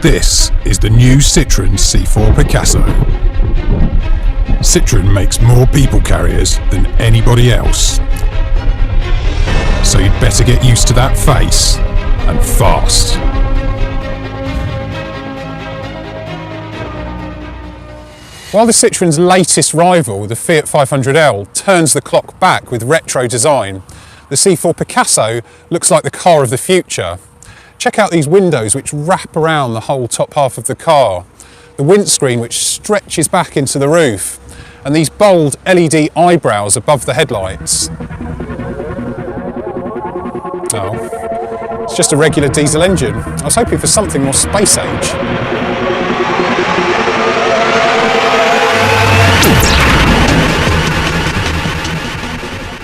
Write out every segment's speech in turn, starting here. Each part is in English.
This is the new Citroen C4 Picasso. Citroen makes more people carriers than anybody else. So you'd better get used to that face, and fast. While the Citroen's latest rival, the Fiat 500L, turns the clock back with retro design, the C4 Picasso looks like the car of the future. Check out these windows which wrap around the whole top half of the car, the windscreen which stretches back into the roof, and these bold LED eyebrows above the headlights. Oh, it's just a regular diesel engine. I was hoping for something more space age.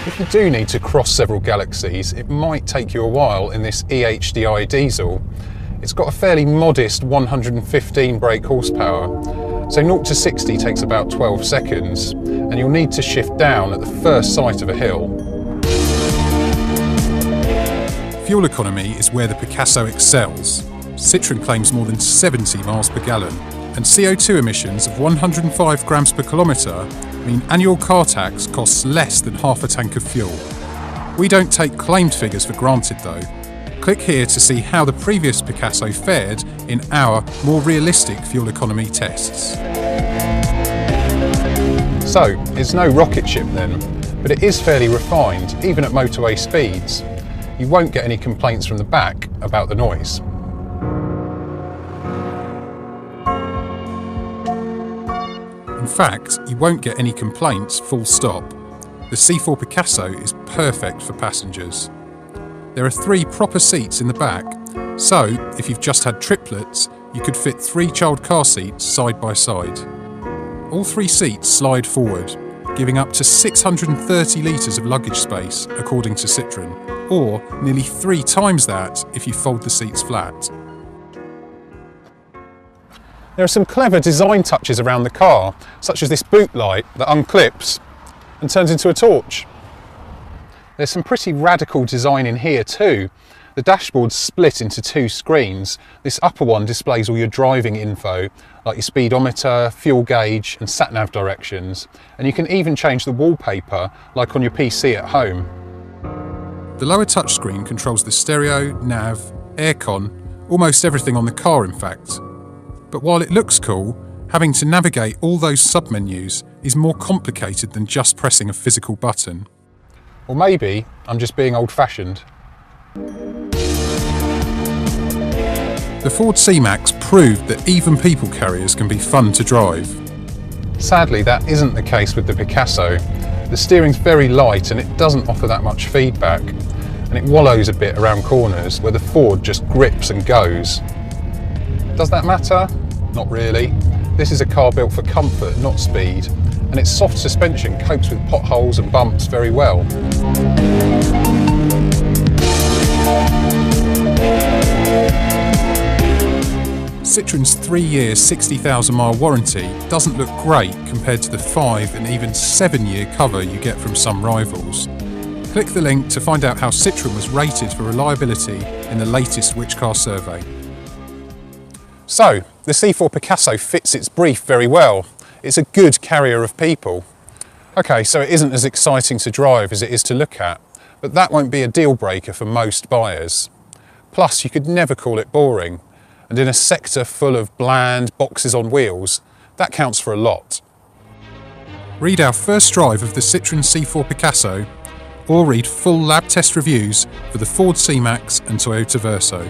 If you do need to cross several galaxies, it might take you a while in this EHDI diesel. It's got a fairly modest 115 brake horsepower, so 0 to 60 takes about 12 seconds, and you'll need to shift down at the first sight of a hill. Fuel economy is where the Picasso excels. Citroen claims more than 70 miles per gallon, and CO2 emissions of 105 grams per kilometre mean annual car tax costs less than half a tank of fuel. We don't take claimed figures for granted though. Click here to see how the previous Picasso fared in our more realistic fuel economy tests. So, it's no rocket ship then, but it is fairly refined, even at motorway speeds. You won't get any complaints from the back about the noise. In fact, you won't get any complaints, full stop. The C4 Picasso is perfect for passengers. There are 3 proper seats in the back, so if you've just had triplets, you could fit 3 child car seats side by side. All 3 seats slide forward, giving up to 630 litres of luggage space, according to Citroen, or nearly 3 times that if you fold the seats flat. There are some clever design touches around the car, such as this boot light that unclips and turns into a torch. There's some pretty radical design in here too. The dashboard's split into 2 screens. This upper one displays all your driving info, like your speedometer, fuel gauge and sat-nav directions. And you can even change the wallpaper, like on your PC at home. The lower touchscreen controls the stereo, nav, aircon, almost everything on the car in fact. But while it looks cool, having to navigate all those submenus is more complicated than just pressing a physical button. Or maybe I'm just being old-fashioned. The Ford C-Max proved that even people carriers can be fun to drive. Sadly, that isn't the case with the Picasso. The steering's very light and it doesn't offer that much feedback, and it wallows a bit around corners where the Ford just grips and goes. Does that matter? Not really. This is a car built for comfort, not speed, and its soft suspension copes with potholes and bumps very well. Citroen's 3-year, 60,000 mile warranty doesn't look great compared to the 5 and even 7-year cover you get from some rivals. Click the link to find out how Citroen was rated for reliability in the latest Which Car survey. So, the C4 Picasso fits its brief very well. It's a good carrier of people. Okay, so it isn't as exciting to drive as it is to look at, but that won't be a deal breaker for most buyers. Plus, you could never call it boring, and in a sector full of bland boxes on wheels, that counts for a lot. Read our first drive of the Citroen C4 Picasso, or read full lab test reviews for the Ford C-Max and Toyota Verso.